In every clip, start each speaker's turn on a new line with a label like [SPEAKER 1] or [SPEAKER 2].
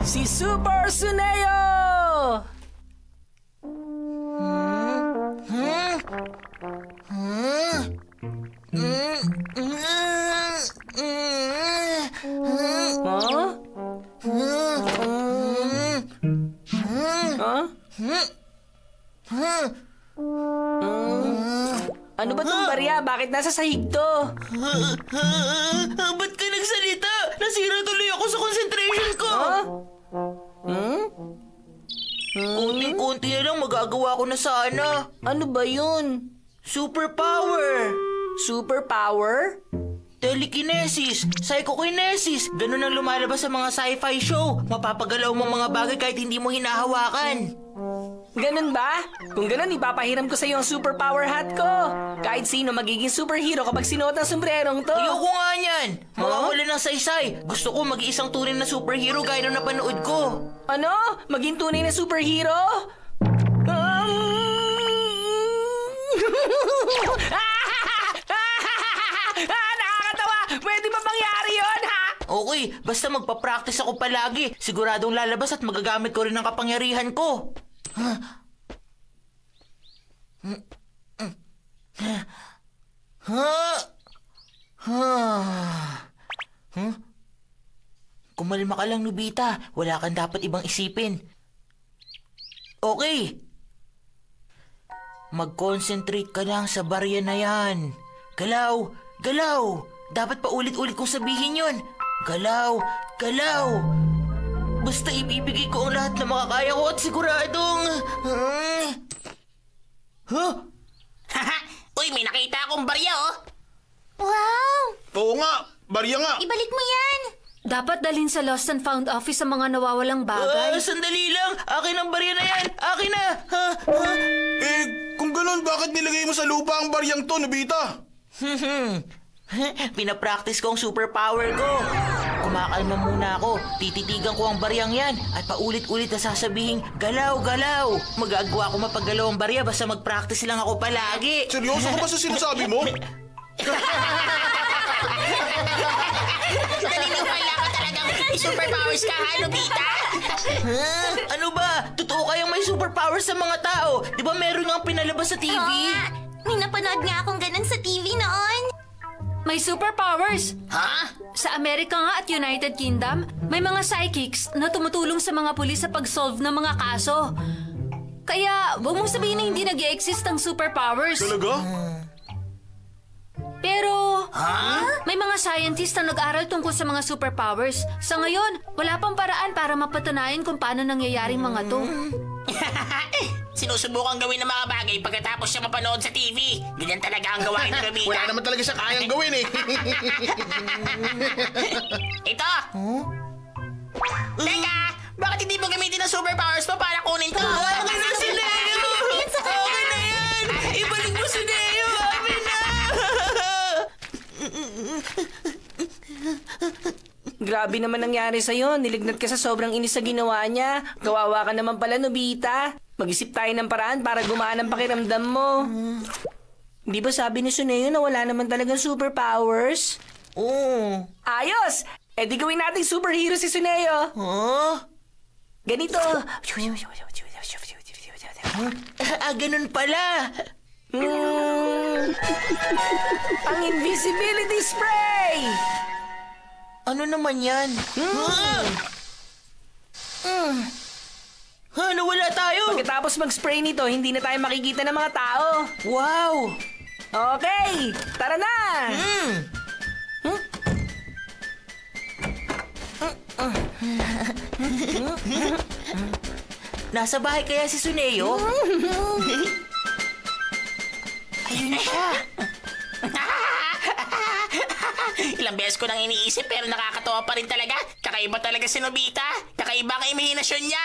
[SPEAKER 1] Si Super Suneo! Ano ba tong barya? Bakit nasa sahig to?
[SPEAKER 2] Ba't ka nagsalita? Nasira tuloy ako sa concentration ko! Kunting-kunti na lang magagawa ko na sana.
[SPEAKER 1] Ano ba yun?
[SPEAKER 2] Superpower!
[SPEAKER 1] Superpower?
[SPEAKER 2] Telekinesis, psychokinesis, ganun ang lumalabas sa mga sci-fi show. Mapapagalaw mo mga bagay kahit hindi mo hinahawakan.
[SPEAKER 1] Ganun ba? Kung ganun, ipapahiram ko sa iyo ang superpower hat ko. Kahit sino magiging superhero kapag sinuot ang sombrerong to.
[SPEAKER 2] Ayoko nga niyan. Mawawala ng saysay. Gusto ko mag-iisang tunay na superhero gaya ng napanood ko.
[SPEAKER 1] Ano? Maging tunay na superhero? Nakakatawa! Pwede ba mangyari yun, ha?
[SPEAKER 2] Okay, basta magpa-practice ako palagi. Siguradong lalabas at magagamit ko rin ang kapangyarihan ko. Kumalma ka lang, Nobita. Wala kang dapat ibang isipin. Okay. Mag-concentrate ka lang sa barya na yan. Galaw! Galaw! Dapat pa ulit-ulit kong sabihin yun. Galaw! Galaw! Basta ibibigay ko ang lahat na makakaya ko at siguradong...
[SPEAKER 3] Haha! Uy, may nakita akong barya, oh!
[SPEAKER 4] Wow!
[SPEAKER 5] Oo nga! Barya nga!
[SPEAKER 4] Ibalik mo yan!
[SPEAKER 6] Dapat dalhin sa Lost and Found Office ang mga nawawalang bagay.
[SPEAKER 2] Sandali lang! Akin ang barya na yan! Akin na!
[SPEAKER 5] Kung ganun, bakit nilagay mo sa lupa ang baryang to, Nobita?
[SPEAKER 2] Pinapractice ko ang superpower ko. Kumakalma muna ako. Tititigan ko ang baryang yan at paulit-ulit na sasabihin, galaw, galaw. Magagawa ko mapagalaw ang barya basta mag-practice lang ako palagi.
[SPEAKER 5] Seryoso ka ba sa sinasabi mo?
[SPEAKER 3] Naniniwala ka talagang may superpowers ka, ha, Nobita?
[SPEAKER 2] Ano ba? Totoo kayang may superpower sa mga tao? Di ba meron nga pinalabas sa TV?
[SPEAKER 4] Oo nga. May napanood nga akong ganun sa TV noon.
[SPEAKER 6] May superpowers!
[SPEAKER 3] Ha?
[SPEAKER 6] Sa Amerika nga at United Kingdom, may mga psychics na tumutulong sa mga pulis sa pag-solve ng mga kaso. Kaya, huwag mong sabihin na hindi nag-i-exist ang superpowers.
[SPEAKER 5] Talaga?
[SPEAKER 6] Pero, may mga scientists na nag-aral tungkol sa mga superpowers. Sa ngayon, wala pang paraan para mapatunayan kung paano nangyayaring mga to.
[SPEAKER 3] Sinusubukan gawin ng mga bagay pagkatapos siya mapanood sa TV. Ganyan talaga ang gawain ni Nobita.
[SPEAKER 5] Wala naman talaga siya kayang gawin eh.
[SPEAKER 3] Ito! Teka! Bakit hindi mo gamitin ang superpowers mo para kunin ko?
[SPEAKER 2] Akin na si Neo! Akin na yan! Ibalik mo si Neo! Akin na!
[SPEAKER 1] Grabe naman nangyari sa'yo. Nilignat ka sa sobrang inis sa ginawa niya. Kawawa ka naman pala, Nobita. Mag-isip tayo ng paraan para gumaan ang pakiramdam mo. Di ba sabi ni Suneo na wala naman talagang superpowers?
[SPEAKER 2] Oo.
[SPEAKER 1] Ayos! E di gawin nating superhero si Suneo.
[SPEAKER 2] Huh?
[SPEAKER 1] Ganito.
[SPEAKER 2] Ganun pala.
[SPEAKER 1] Ang invisibility spray!
[SPEAKER 2] Ano naman yan? Nawala tayo!
[SPEAKER 1] Pagkatapos mag-spray nito, hindi na tayo makikita ng mga tao.
[SPEAKER 2] Wow!
[SPEAKER 1] Okay, tara na!
[SPEAKER 2] Nasa bahay kaya si Suneo? Ayun na siya.
[SPEAKER 3] Ilang beses ko nang iniisip pero nakakatawa pa rin talaga. Kakaiba talaga si Nobita. Kakaiba ang imahinasyon niya.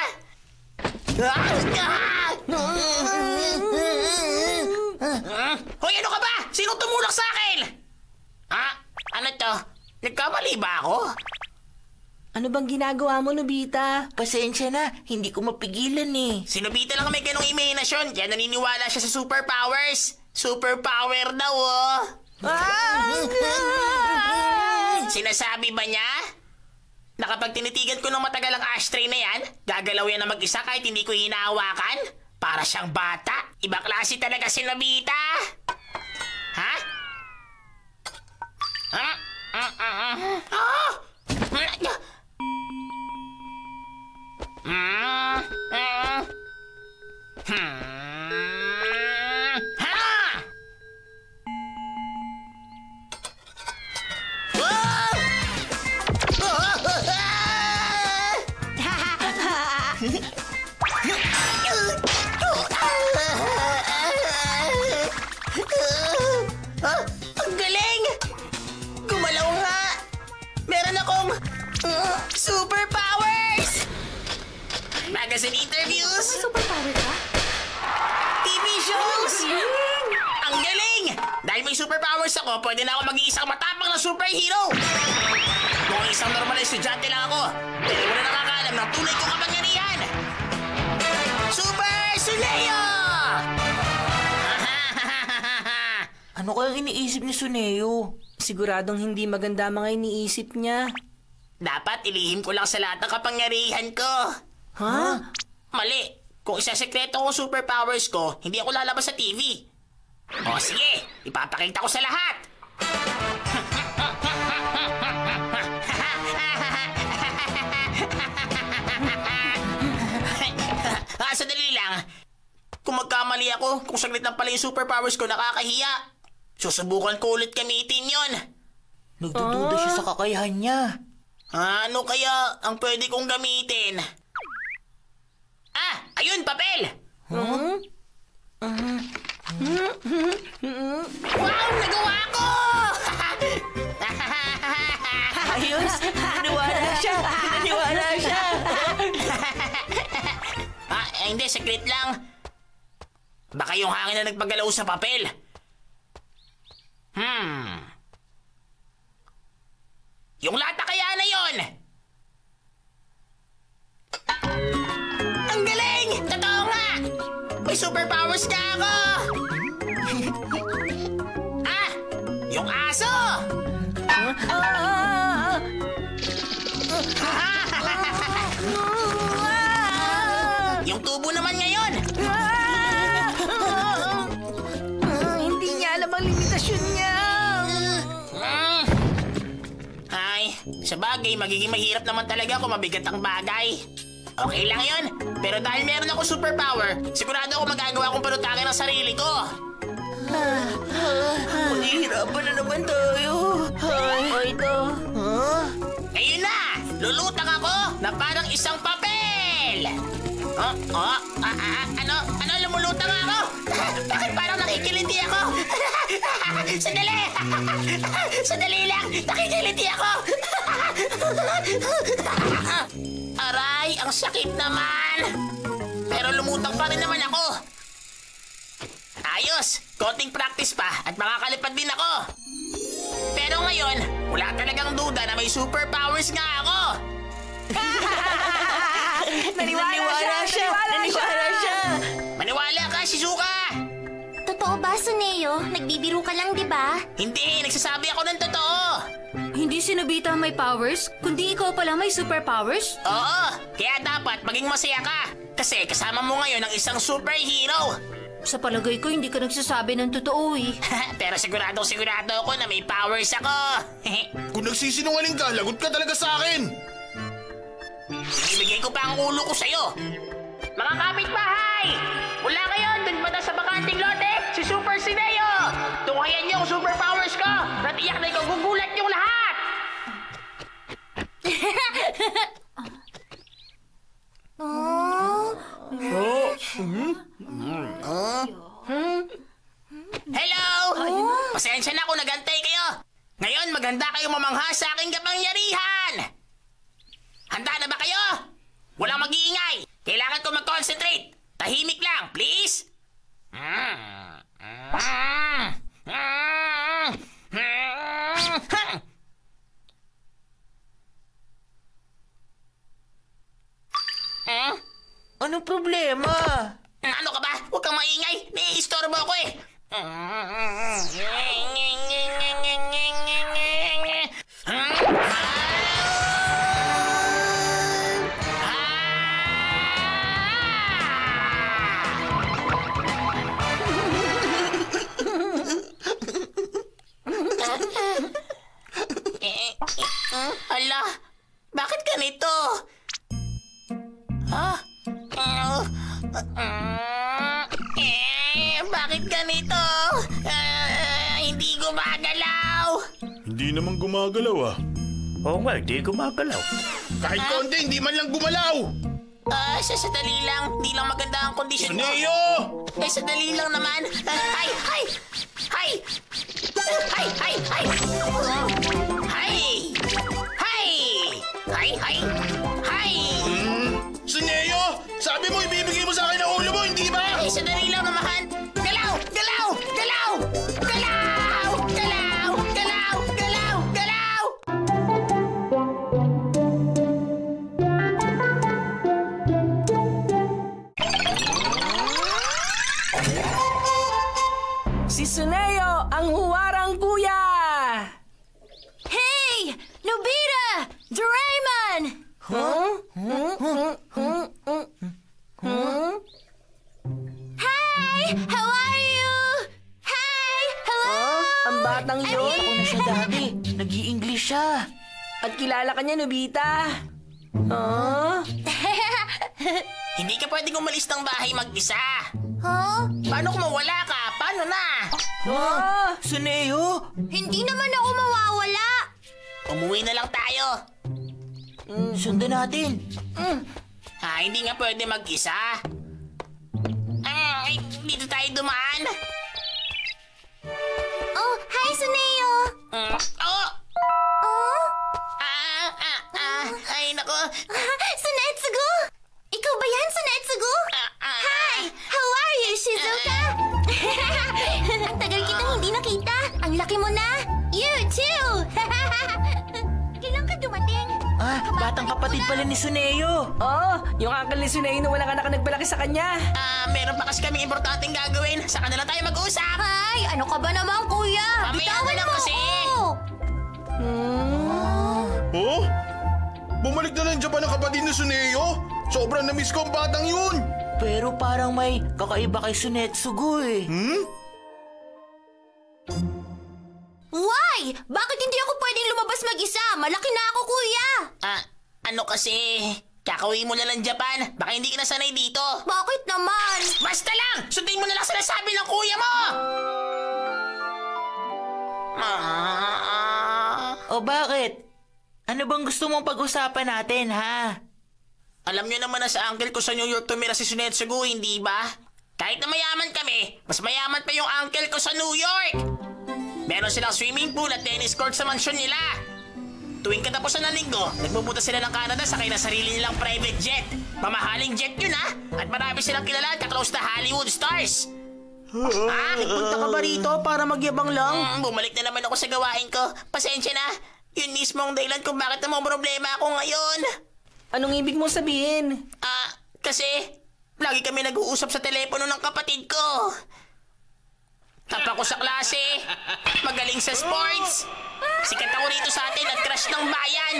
[SPEAKER 3] Hoy, ano ka ba? Sino tumulak sa akin? Ha? Ano to? Nagkamali ba ako?
[SPEAKER 1] Ano bang ginagawa mo, Nobita?
[SPEAKER 2] Pasensya na, hindi ko mapigilan eh.
[SPEAKER 3] Si Nobita lang may ganong imahinasyon. Kaya naniniwala siya sa superpowers. Superpower daw, oh. Sinasabi ba niya na kapag tinitigan ko ng matagal ang ashtray na yan, gagalaw yan na mag-isa kahit hindi ko hinahawakan? Para siyang bata. Ibang klase talaga si Nobita. Ha? Ang galing! Gumalaw nga! Meron akong superpowers! Magazine interviews!
[SPEAKER 6] Superpower ka?
[SPEAKER 3] TV shows! Ang galing! Dahil may superpowers ako, pwede na ako maging isang matapang na superhero! Kung isang normal na estudyante lang ako, pero wala nakakaalam ng tunay kong kapangyarihan! Super Suneo!
[SPEAKER 2] Ano kayang iniisip ni Suneo?
[SPEAKER 1] Siguradong hindi maganda mga iniisip niya.
[SPEAKER 3] Dapat ilihim ko lang sa lahat ng kapangyarihan ko.
[SPEAKER 1] Ha?
[SPEAKER 3] Mali. Kung isasekreto ko superpowers ko, hindi ako lalabas sa TV. O sige, ipapakita ko sa lahat. Sandali lang. Kung magkamali ako, kung saglit lang pala yung superpowers ko, nakakahiya. Susubukan ko ulit gamitin yon.
[SPEAKER 2] Nagdududa siya sa kakayahan niya.
[SPEAKER 3] Ano kaya ang pwede kong gamitin? Ayun, papel! Wow, nagawa ko!
[SPEAKER 2] Ayos! Naniwala siya! Naniwala siya!
[SPEAKER 3] Hindi, saglit lang. Baka yung hangin na nagpagalaw sa papel. Yung lata kaya na yon? Ang galing! Totoo nga! May superpowers na ako! Yung aso! Yung tubo naman ngayon!
[SPEAKER 1] Hindi niya alam ang limitasyon niya.
[SPEAKER 3] Sa bagay, magiging mahirap naman talaga kung mabigat ang bagay. Okay lang yun. Pero dahil meron ako superpower, sigurado ako magagawa kong panutakin ang sarili ko.
[SPEAKER 2] Mahihirapan na naman tayo.
[SPEAKER 1] O ito.
[SPEAKER 3] Ngayon na! Lulutang ako na parang isang papel! Ano? Lumulutang ako? Bakit parang nakikiliti ako? Sandali! Sandali lang! Nakikiliti ako! Aray, ang sakit naman! Pero lumutang pa rin naman ako. Ayos! Konting practice pa at makakalipad din ako. Pero ngayon, wala talagang duda na may superpowers nga ako.
[SPEAKER 1] Naniwala siya!
[SPEAKER 3] Maniwala ka, Shizuka!
[SPEAKER 4] Totoo ba, Suneo? Nagbibiro ka lang, di ba?
[SPEAKER 3] Hindi, nagsasabi ako ng totoo.
[SPEAKER 6] Hindi si Nobita may powers, kundi ikaw pala may superpowers?
[SPEAKER 3] Oo, kaya dapat maging masaya ka. Kasi kasama mo ngayon ang isang superhero.
[SPEAKER 6] Sa palagay ko, hindi ka nagsasabi ng totoo eh.
[SPEAKER 3] Pero sigurado ako na may powers ako.
[SPEAKER 5] Kung nagsisinungaling ka, lagot ka talaga sa akin.
[SPEAKER 3] Ibigay ko pa ang ulo ko sa'yo. Mga kapitbahay! Wala kayo! Dun ba sa bakanting lote? Si Super Sineo! Tunghayan niyo ang superpowers ko! Natiyak na ikaw gugulat yung lahat! Hello! Pasensya na kung nagantay kayo. Ngayon, maghanda kayong mamangha sa aking kapangyarihan! Handa na ba kayo? Walang mag-iingay. Kailangan ko mag-concentrate. Tahimik lang, please.
[SPEAKER 2] Anong problema?
[SPEAKER 3] Ano ka ba? Huwag kang maingay. Naiistorbo ako eh. Hala, bakit ganito? Bakit ganito? Hindi gumagalaw.
[SPEAKER 5] Hindi naman gumagalaw ah.
[SPEAKER 7] Oo nga, hindi gumagalaw.
[SPEAKER 5] Kahit konti, hindi man lang gumalaw.
[SPEAKER 3] Sa sadali lang. Hindi lang maganda ang kondisyon mo.
[SPEAKER 5] Suneo!
[SPEAKER 3] Sadali lang naman. Hay! Hay! Hay! Hay! Hay! Hay! Hay! Hay! Hay! Hay! Hay!
[SPEAKER 5] Suneo! Sabi mo ibibigay mo sa akin ang ulo mo, hindi ba?
[SPEAKER 3] Sadali lang naman. Galaw! Galaw! Galaw! Galaw! Galaw! Galaw! Galaw! Galaw!
[SPEAKER 1] Si Suneo, ang huwarang kuya!
[SPEAKER 6] Hey! Nobita! Doraemon!
[SPEAKER 4] Hi! How are you? Hi! Hello!
[SPEAKER 1] Ang batang yun?
[SPEAKER 2] Ako na siya dati. Nag-i-English siya.
[SPEAKER 1] At kilala ka niya, Nobita?
[SPEAKER 3] Hindi ka pwedeng umalis ng bahay mag-isa.
[SPEAKER 4] Huh?
[SPEAKER 3] Paano kung mawala ka? Paano na?
[SPEAKER 2] Suneo!
[SPEAKER 4] Hindi naman ako mawawala.
[SPEAKER 3] Umuwi na lang tayo.
[SPEAKER 2] Sundan natin.
[SPEAKER 3] Hindi nga pwede mag-isa. Dito tayo dumaan.
[SPEAKER 4] Oh, hi, Suneo!
[SPEAKER 3] Oh!
[SPEAKER 4] Oh?
[SPEAKER 3] Ay, nako.
[SPEAKER 4] Sunetsugu! Ikaw ba yan, Sunetsugu? Hi! How are you, Shizuka? Ang tagal kitang hindi nakita. Ang laki mo na. You too! Kailan ka dumating?
[SPEAKER 2] Batang kapatid pala ni Suneo.
[SPEAKER 1] Yung uncle ni Suneo na walang anak na nagpalaki sa kanya.
[SPEAKER 3] Meron pa kasi kaming importanteng gagawin. Saka na lang tayo mag-usap.
[SPEAKER 4] Ay, ano ka ba naman, kuya?
[SPEAKER 3] Mamaya na lang
[SPEAKER 4] mo
[SPEAKER 3] kasi.
[SPEAKER 4] ako.
[SPEAKER 5] Oh? Bumalik na ng Japan ang kapatid ni Suneo? Sobrang na-miss ko ang batang yun.
[SPEAKER 2] Pero parang may kakaiba kay Sunetsugu eh.
[SPEAKER 4] Why? Bakit hindi ako pwedeng lumabas mag-isa? Malaki na ako, kuya.
[SPEAKER 3] Ano kasi? Kakauwi mo na lang Japan. Baka hindi ka nasanay dito.
[SPEAKER 4] Bakit naman?
[SPEAKER 3] Basta lang! Sundin mo na lang sinasabi ng kuya mo!
[SPEAKER 2] O bakit? Ano bang gusto mong pag-usapan natin, ha?
[SPEAKER 3] Alam niyo naman na sa uncle ko sa New York tumira si Sunetsugu, hindi ba? Kahit na mayaman kami, mas mayaman pa yung uncle ko sa New York! Meron silang swimming pool at tennis court sa mansyon nila. Tuwing katapusan ng linggo, nagpupunta sila ng Canada sakay na sarili nilang private jet. Mamahaling jet yun, ha? At marami silang kilala at kaklose na Hollywood stars. Nagpunta ka ba rito para magyabang lang? Bumalik na naman ako sa gawain ko. Pasensya na. Yun mismo ang dahilan kung bakit namang problema ako ngayon.
[SPEAKER 1] Anong ibig mong sabihin?
[SPEAKER 3] Kasi lagi kami nag-uusap sa telepono ng kapatid ko. Tapa ko sa klase. Magaling sa sports. Sikat ako rito sa atin at crush ng bayan.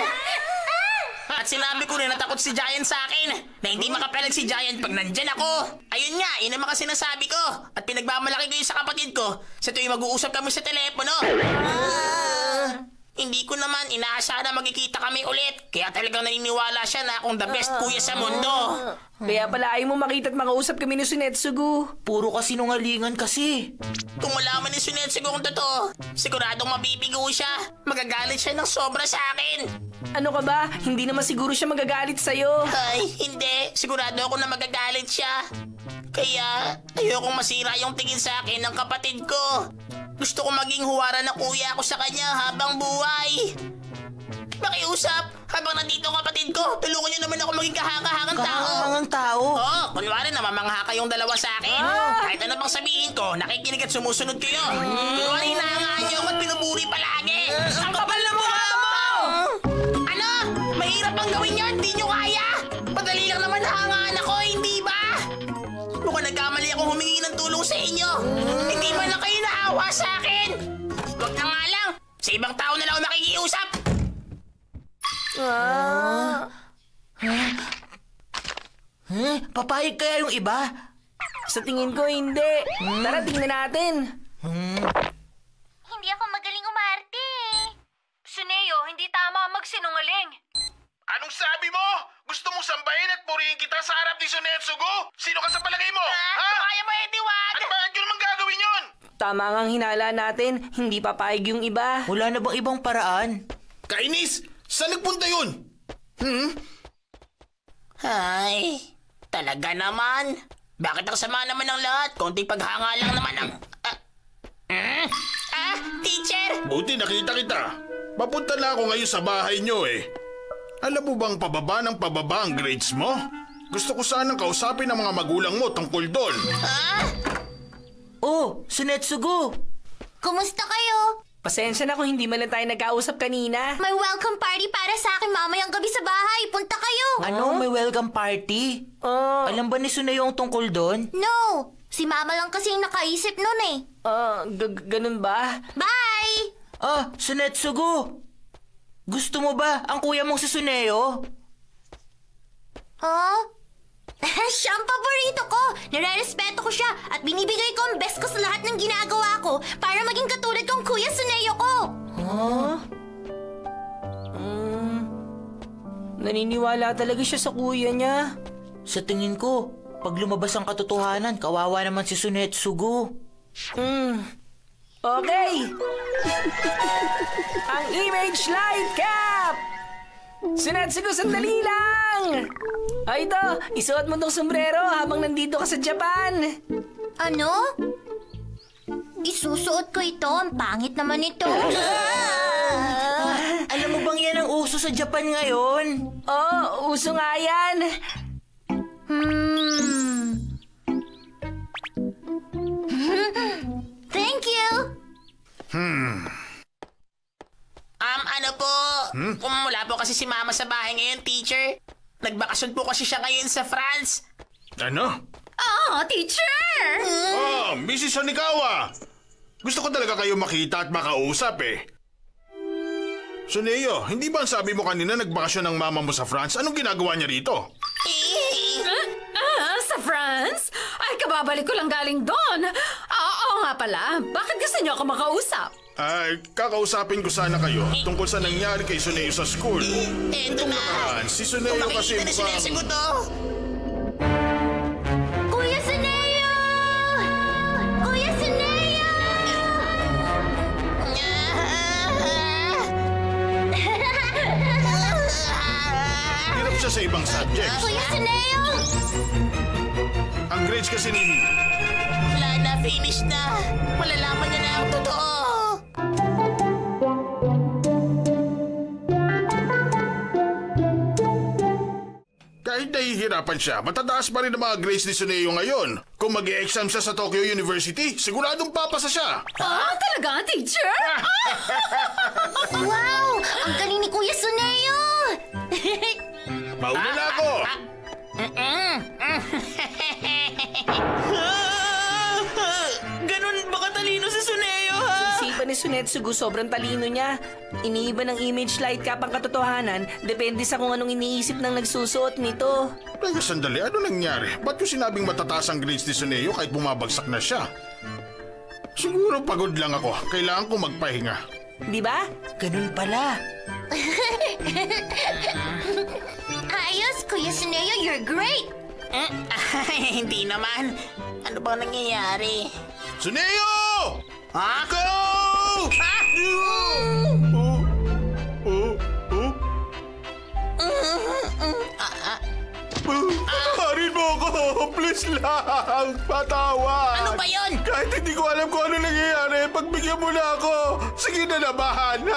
[SPEAKER 3] At sinabi ko rin natakot si Giant sa akin na hindi makapalag si Giant pag nandyan ako. Ayun nga, yun naman kasi sinasabi ko. At pinagmamalaki ko yun sa kapatid ko sa tuwing mag-uusap kami sa telepono. Hindi ko naman inaasahan na magkikita kami ulit. Kaya talagang naniniwala siya na akong the best kuya sa mundo.
[SPEAKER 1] Kaya pala ayaw mo makita at makausap kami ni Sunetsugu.
[SPEAKER 2] Puro ka sinungalingan kasi.
[SPEAKER 3] Kung malaman ni Sunetsugu kung totoo, siguradong mabibigo siya. Magagalit siya ng sobra sa akin.
[SPEAKER 1] Ano ka ba? Hindi naman siguro siya magagalit sa'yo.
[SPEAKER 3] Ay, hindi. Sigurado ako na magagalit siya. Kaya ayokong masira yung tingin sa akin ng kapatid ko. Gusto ko maging huwara na kuya ako sa kanya habang buhay. Makiusap, habang nandito ang kapatid ko, tulungan niyo naman ako maging kahanga-hangang tao.
[SPEAKER 2] Kahangang tao?
[SPEAKER 3] Oo, kunwari namamangha kayong dalawa sa akin. Kahit ano bang sabihin ko, nakikinig at sumusunod kayo. Kunwari hinahangaan niyo ako at pinupuri palagi. Ang kapal na mukha mo! Ano? Mahirap bang gawin yun? Hindi niyo kaya? Madali lang naman hangaan ako, hindi ba? Mukhang nagkamali akong humingi ng tulong sa inyo. Hindi ba na kayo naawa sa akin? Huwag na nga lang. Sa ibang tao na lang ako makikiusap.
[SPEAKER 2] Papayag kaya yung iba?
[SPEAKER 1] Sa tingin ko, hindi. Tara, tingnan natin.
[SPEAKER 4] Hindi ako magaling umarte.
[SPEAKER 6] Suneo, hindi tama ang magsinungaling.
[SPEAKER 5] Anong sabi mo? Gusto mong sambahin at purihin kita sa harap ni Sunetsugu? Sino ka sa palagay mo? Ha?
[SPEAKER 3] Kaya mo, Eddie, wag!
[SPEAKER 5] At bakit yun naman gagawin yun?
[SPEAKER 1] Tama ngang hinala natin. Hindi papayag yung iba.
[SPEAKER 2] Wala na bang ibang paraan?
[SPEAKER 5] Kainis! Saan nagpunta yun?
[SPEAKER 3] Ay, talaga naman. Bakit ang sama naman ng lahat? Konting paghanga lang naman ang... teacher!
[SPEAKER 5] Buti nakita kita. Papunta na ako ngayon sa bahay nyo eh. Alam mo bang pababa ng pababa ang grades mo? Gusto ko sanang kausapin ang mga magulang mo tungkol doon.
[SPEAKER 2] Oh, Sunetsugu!
[SPEAKER 4] Kumusta kayo?
[SPEAKER 1] Pasensya na kung hindi man lang tayo nagkausap kanina.
[SPEAKER 4] May welcome party para sa akin mamayang gabi sa bahay. Punta kayo.
[SPEAKER 2] Ano, may welcome party? Alam ba ni Suneo ang tungkol doon?
[SPEAKER 4] No, si mama lang kasi yung nakaisip nun eh.
[SPEAKER 1] Ganun ba?
[SPEAKER 4] Bye!
[SPEAKER 2] Sunetsugu! Gusto mo ba ang kuya mong si Suneo?
[SPEAKER 4] Siya ang paborito ko. Nire-respeto ko siya at binibigay ko ang best ko sa lahat ng ginagawa ko para maging katulad kong kuya Suneo ko.
[SPEAKER 1] Naniniwala talaga siya sa kuya niya.
[SPEAKER 2] Sa tingin ko, pag lumabas ang katotohanan, kawawa naman si Sunetsugu.
[SPEAKER 1] Okay! Ang Image Light Cap! Sunetsugu, sandali lang! Ito, isuot mo tong sombrero habang nandito ka sa Japan.
[SPEAKER 4] Ano? Isusuot ko ito. Ang pangit naman ito.
[SPEAKER 2] Alam mo bang yan ang uso sa Japan ngayon?
[SPEAKER 1] Uso nga yan.
[SPEAKER 4] Thank you.
[SPEAKER 3] Ano po? Kung wala po kasi si Mama sa bahay ngayon, teacher. Nagbakasyon po kasi siya ngayon sa France.
[SPEAKER 5] Ano?
[SPEAKER 6] Teacher!
[SPEAKER 5] Mrs. Honikawa! Gusto ko talaga kayo makita at makausap eh. Suneo, hindi ba ang sabi mo kanina nagbakasyon ng mama mo sa France? Anong ginagawa niya rito?
[SPEAKER 6] Sa France? Ay, kababalik ko lang galing doon. Oo nga pala. Bakit gusto niyo ako makausap?
[SPEAKER 5] Ay, kakausapin ko sana kayo tungkol sa nangyari kay Suneo sa school.
[SPEAKER 3] Eto na.
[SPEAKER 5] Si Suneo kasi
[SPEAKER 3] Makikita na si Nesugo to.
[SPEAKER 4] Kuya Suneo! Kuya Suneo!
[SPEAKER 5] hirap siya sa ibang subjects.
[SPEAKER 4] Kuya Suneo!
[SPEAKER 5] Ang grades kasi ni...
[SPEAKER 3] Wala na, finish na. Malalaman niya na ang totoo.
[SPEAKER 5] kahit nahihirapan siya, matataas pa rin ang mga grades ni Suneo ngayon. Kung mag-e-exam siya sa Tokyo University, siguradong papasa siya.
[SPEAKER 6] Talaga, teacher?
[SPEAKER 4] Wow! Ang galing ni Kuya Suneo!
[SPEAKER 5] Mauna na ako.
[SPEAKER 2] Ganun ba katalino si Suneo, ha?
[SPEAKER 1] Isipan ni Sunetsugu, sobrang talino niya. Iniiba ng image light cap ang katotohanan, depende sa kung anong iniisip ng nagsusuot nito.
[SPEAKER 5] Teka sandali, ano nangyari? Ba't ko sinabing matataas ang grades ni Suneo kahit bumabagsak na siya? Siguro pagod lang ako. Kailangan ko magpahinga.
[SPEAKER 1] Di ba?
[SPEAKER 2] Ganun pala.
[SPEAKER 4] Ayos, Kuya Suneo, you're great!
[SPEAKER 3] Hindi naman. Ano ba nangyayari?
[SPEAKER 5] Suneo!
[SPEAKER 3] Ha?
[SPEAKER 5] Go!
[SPEAKER 3] Ha?
[SPEAKER 5] Patawarin mo ako! Please lang! Patawad!
[SPEAKER 3] Ano ba yun?
[SPEAKER 5] Kahit hindi ko alam kung ano nangyayari, pagbigyan mo na ako! Sige na naman!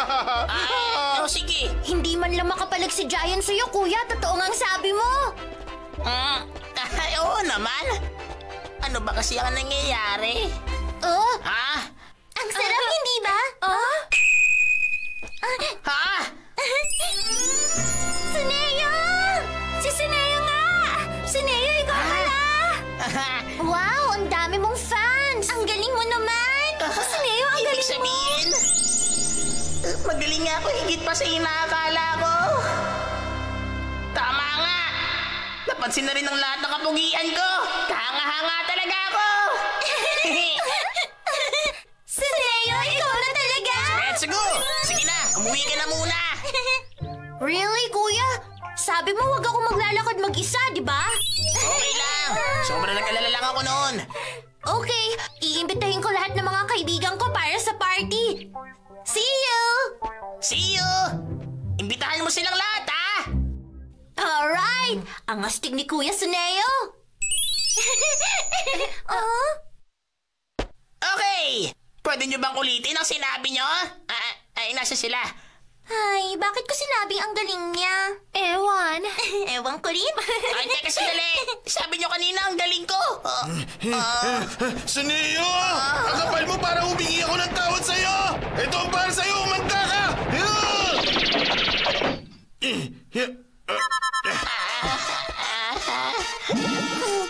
[SPEAKER 3] Sige.
[SPEAKER 4] Hindi man lang makapalag si Giant sa'yo, Kuya. Totoo nga ang sabi mo.
[SPEAKER 3] Oo naman. Ano ba kasi ang nangyayari?
[SPEAKER 4] Oh,
[SPEAKER 3] Ha?
[SPEAKER 4] ang sarap, hindi ba? Oh?
[SPEAKER 3] Ha?
[SPEAKER 4] Suneo! Si Suneo nga! Suneo, ikaw pala! Wow, ang dami mong fans! Ang galing mo naman! Suneo, ang
[SPEAKER 3] Ibig
[SPEAKER 4] galing mo!
[SPEAKER 3] sabihin, magaling nga ako higit pa sa inaakala ko. Tama nga. Napansin na rin ng lahat ng kapugian ko. Kahanga-hanga talaga ako.
[SPEAKER 4] Suneo, ikaw na talaga!
[SPEAKER 3] Let's go! Sige na, umuwi ka na muna.
[SPEAKER 4] Really, Kuya? Sabi mo wag ako maglalakad mag-isa, di ba?
[SPEAKER 3] Okay lang. Sobrang nag-alala lang ako noon.
[SPEAKER 4] Okay, iimbitahin ko lahat ng mga kaibigan ko para sa party. See you!
[SPEAKER 3] See you! Imbitahan mo silang lahat, ha?
[SPEAKER 4] Alright! Ang astig ni Kuya Suneo! Oh?
[SPEAKER 3] Okay! Pwede nyo bang ulitin ang sinabi nyo? Nasa sila.
[SPEAKER 4] Ay, bakit ko sinabing ang galing niya?
[SPEAKER 6] Ewan.
[SPEAKER 4] Ewan ko rin.
[SPEAKER 3] Ay, teka sandali. Sabi nyo kanina ang galing ko.
[SPEAKER 5] Suneo! Ang kapal mo para humingi ako ng tawad sa'yo! Ito ang para sa'yo! Umanda ka!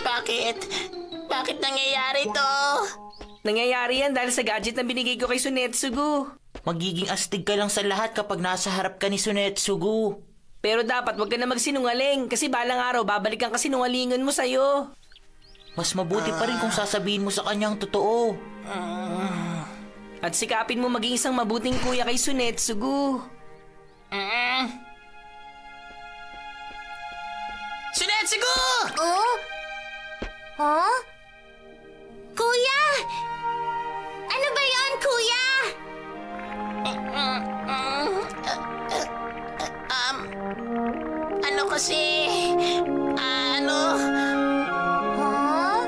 [SPEAKER 3] Bakit? Bakit nangyayari to?
[SPEAKER 1] Nangyayari yan dahil sa gadget na binigay ko kay Sunetsugu.
[SPEAKER 2] Magiging astig ka lang sa lahat kapag nasa harap ka ni Sunetsugu.
[SPEAKER 1] Pero dapat wag ka na magsinungaling kasi balang araw babalikan ka sinungalingan mo sa'yo.
[SPEAKER 2] Mas mabuti pa rin kung sasabihin mo sa kanyang totoo.
[SPEAKER 1] At sikapin mo maging isang mabuting kuya kay Sunetsugu.
[SPEAKER 3] Sunetsugu!
[SPEAKER 4] Oh? Huh? Kuya! Ano ba yon, Kuya?
[SPEAKER 3] Ano kasi? Ano?
[SPEAKER 4] Huh?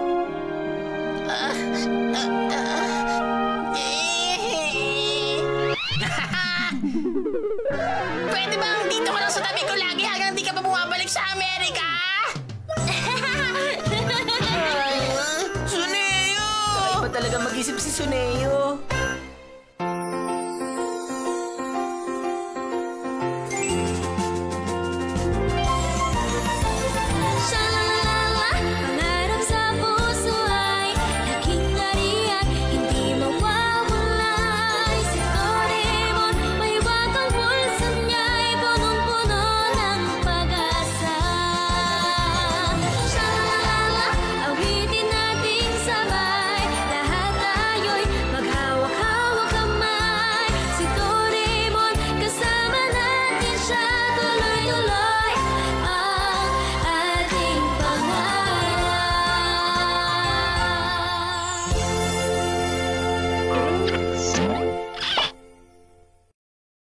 [SPEAKER 3] Pwede bang dito ka lang sa tabi ko lagi hanggang di ka pa bumabalik sa Amerika?
[SPEAKER 2] Suneo!
[SPEAKER 1] Iba talaga mag-isip si Suneo.